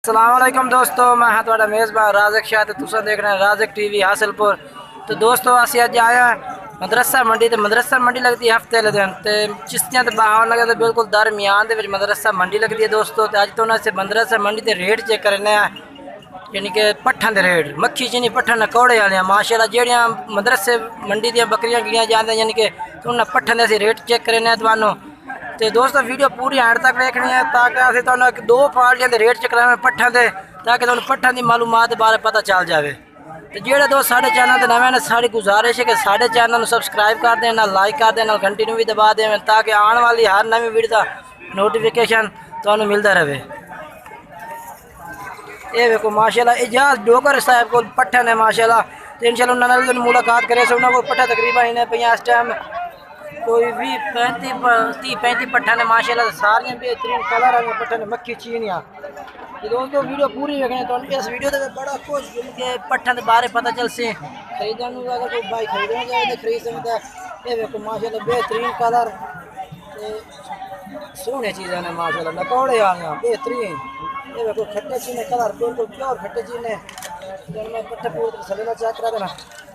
अस्सलामुअलैकुम दोस्तों, मैं हाँ थोड़ा मेज़बान राज़क शाह ते तुसा देख रहे हैं राज़क टीवी हासिलपुर। तो दोस्तों असी अज आया मदरसा मंडी। तो मदरसा मंडी लगती है हफ्ते वाले दिन ते चिश्तियां ते बहावन लगे तो बिल्कुल दरमियान दे विच मदरसा मंडी लगती है दोस्तों। तो अज तो उन्हें मदरसा मंडी के रेट चेक करने यानी कि पट्ठन के रेट मक्खी चीनी पट्ठन नकौड़े वाले माशाल्लाह जेहड़ियां मदरसे मंडी दी बकरियां गिनियां जांदियां यानी कि उन्हें पट्ठन के रेट चेक करने तुहानूं। तो दोस्तों वीडियो पूरी एंड तक देखनी है ताकि असं तुहानूं एक दो पार्टियां के रेट चेक कराने पट्ठन के ताकि तुहानूं पट्ठन की मालूमात बारे पता चल जाए। तो जेड़े दोस्त साढ़े चैनल के नवे ने साड़ी गुजारिश है कि साढ़े चैनल सबसक्राइब कर दें, लाइक कर दें, घंटी भी दबा दें ताकि आने वाली हर नवी वीडियो का नोटिफिकेशन तुहानूं मिलता रहे। ये देखो माशाल्लाह इजाज डोगर साहब को पट्ठन है माशाल्लाह। तो इंशाल्लाह उन्होंने मुलाकात करे से उन्होंने को पट्ठा तकरीबन इन्हें पे इस टाइम कोई भी 35 पट्ठन है माशाल्लाह। सारियां बेहतरीन कलर वाली पट्ठन मक्खी चीनियाँ। तो दोस्तों वीडियो पूरी देखने तो इस वीडियो के बड़ा कुछ के पट्ठन के बारे पता चल से खरीदने अगर कोई भाई खरीदना चाहे तो खरीद सकता है। ये देखो माशाल्लाह बेहतरीन कलर सोहने चीज़ें ने माशाल्लाह नकौड़े आ गए बेहतरीन। ये देखो खट्टे चीने कलर बिल्कुल प्योर खट्टे चीने मैं पट्ठा पूरा सलेला चेक करा देना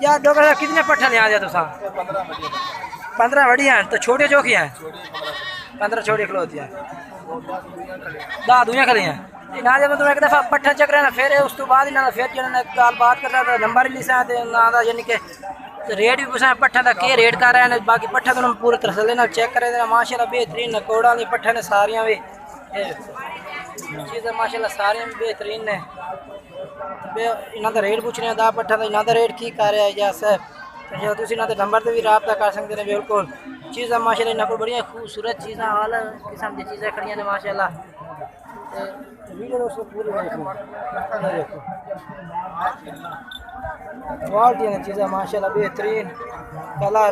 यार। डोगर कितने पट्ठा ले आ जाए तुसा? 15 बढ़िया हैं। तो छोटे चौकी हैं 15 छोटी खलोती हैं दा दुनिया खली हैं ना। जब तुम एक दफ़ा पट्ठा चक रहे ना फिर उस तो बाद ना फिर जो गल बात कर रहा नंबर ही लिसा ना यानी कि रेट भी पूछा पट्ठा का के रेट कर रहे हैं। बाकी पट्ठा तो पूरे तसले ना चेक करे देना माशाल्लाह बेहतरीन नकोड़ा वाली पट्ठा ने सारियां भी चीज़ें माशाल्लाह सारियां बेहतरीन ने। इन्हों का रेट पूछने दा पट्ठा का इन्हों का रेट की कर रहा है जैसे जो तुम इन्होंने नंबर पर भी रबता कर सकते हैं। बिल्कुल चीज़ा माशाल्लाह इन्होंने को बड़िया खूबसूरत चीज़ा हाल किस्म की चीज़ें खड़ी ने माशाल्लाह। वीडियो दोस्तों पूरी देखो क्वालिटी ने चीज़ें माशाल्लाह बेहतरीन कलर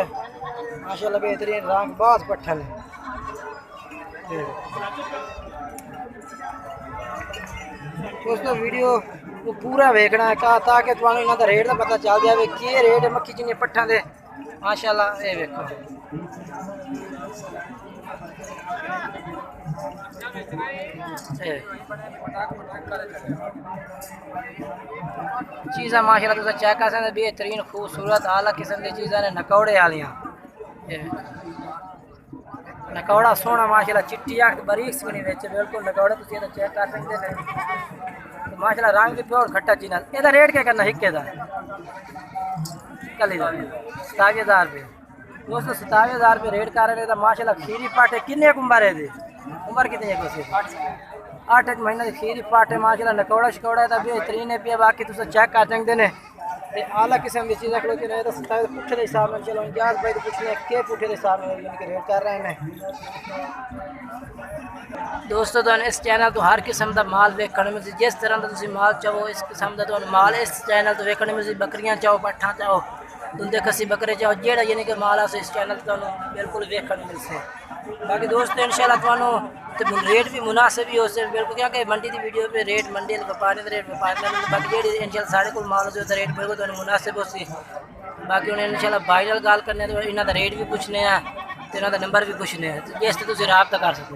माशाल्लाह बेहतरीन रंग बाज पट्ठन दोस्तों। वीडियो वो पूरा देखना है ताकि तुम्हें इन्हों का रेट का पता चल जाए कि रेट है मक्खी चीनी पट्ठा के माशाल्लाह। ये देखो चीज़ा माशाल्लाह तुम चेक कर सकते बेहतरीन खूबसूरत आला किस्म की चीज़ा ने नकौड़े वालियाँ। नकौड़ा सोना माशाल्लाह चिट्टी अख बारीक सुनी बिल्कुल नकौड़ा तुम चेक कर सकते हैं। तो माशाल्लाह रंग भी प्योर खट्टा चीना। ਇਹਦਾ रेट क्या करना हिक्के का कली का 27,000 रुपये दोस्तों। 27,000 रुपये रेट कर रहे हैं माशाल्लाह। खीरी पाटे किन्ने उम्र है उम्र कितनी है कुछ 8 महीने की खीरी पाटे माशाल्लाह नकौड़ा शकौड़ा है बेहतरीन है पिया। बाकी तुम चेक कर सकते हैं आला किस्म की चीज़ें खलोती रहे। तो 27 पुट्ठे के हिसाब में चलो इंजाज भाई पूछने के पुट्ठे के हिसाब में रेट कर रहे हैं दोस्तों। तो इस चैनल तो हर किस्म का माल वेखने में जिस तरह का तुम माल चाहो इस किस्म का तो माल इस चैनल तो वेखने में बकरियां चाहो पट्ठा चाहो दुंदे खसी बकरे चाहो जेड़ा यानी कि माल अस इस चैनल तो बिल्कुल वेखने मिलसे। बाकी दोस्तों इंशाल्लाह तो रेट भी मुनासिब ही हो से बिल्कुल क्योंकि मंडी की वीडियो पे रेट मंडी व्यापारी रेट व्यापारी बाकी जेडी इंशाल्लाह साढ़े को माल जो रेट बिल्कुल तो मुनासिब हो सी। बाकी उन्हें इंशाल्लाह भाई नाल गल करने तो इन्हों का रेट भी पूछने हैं तो इन्हों का नंबर भी पूछने हैं जिस तुम रबता कर सको।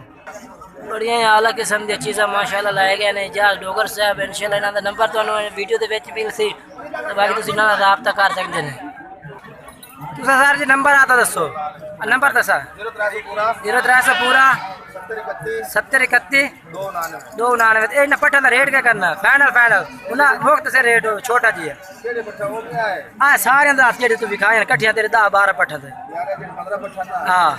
बड़िया आला किस्म दी चीज़ा माशाल्लाह लाए गए हैं जहाज डोगर साहब इंशाल्लाह इन्हों का नंबर तो वीडियो के मिल सी। तो बाकी तुम इन्हों का रबता कर सकते हैं। तुसा सर जी नंबर आता दसो नंबर दसा 0300 पूरा 70 31 299। इन्हें पट्ठा का रेट क्या करना फाइनल उन्हें मुफ्त से रेट छोटा जी है हाँ सारे दस जेडे तू विखाए कट्ठिया तेरे 10-12 पट्ठा थे हाँ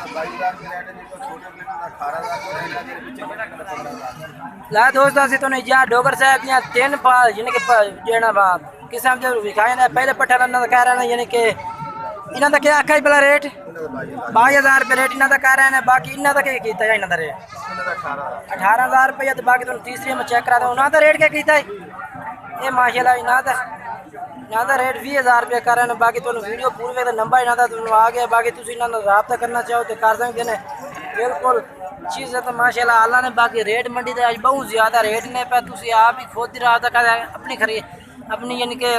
ला दोस्तों असं तुम या डोगर साहब दियाँ 3 यानी कि किस्म जो विखाए पहले पट्ठा कह रहे हैं यानी कि इन्हों का क्या आखा ही भला रेट 22,000 रुपये रेट इन्हों का कह रहे हैं। बाकी इन्हों का क्या किया इन्हों का रेट 18,000 रुपये। तो बाकी तुम तीसरी में चेक करा दो उन्होंने रेट क्या किया ये माशाल्लाह इन्हों का रेट 20,000 रुपये कर रहे हैं। बाकी तुम वीडियो पूरे का नंबर इन्हों का आ गया। बाकी तुम इन्होंने रबता करना चाहो तो कर सकते हैं बिल्कुल चीज़ें तो माशाल्लाह अल्लाह ने। बाकी रेट मंडी के बहुत ज़्यादा रेट ने पे तुम आप ही खुद ही रबता कर अपनी अपनी यानी कि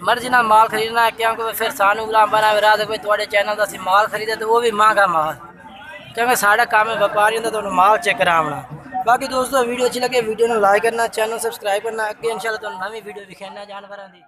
मर्जी ना माल खरीदना है क्योंकि फिर सानू गुलाम बना रहा कोई थोड़े चैनल का माल खरीदे तो वो भी महंगा माल क्योंकि साढ़ा काम है व्यापारी तो माल चेक करावना। बाकी दोस्तों वीडियो अच्छी लगे वीडियो को लाइक करना, चैनल सब्सक्राइब करना। अगे इंशाल्लाह तुहानू नवी वीडियो विखाना जानवरों की।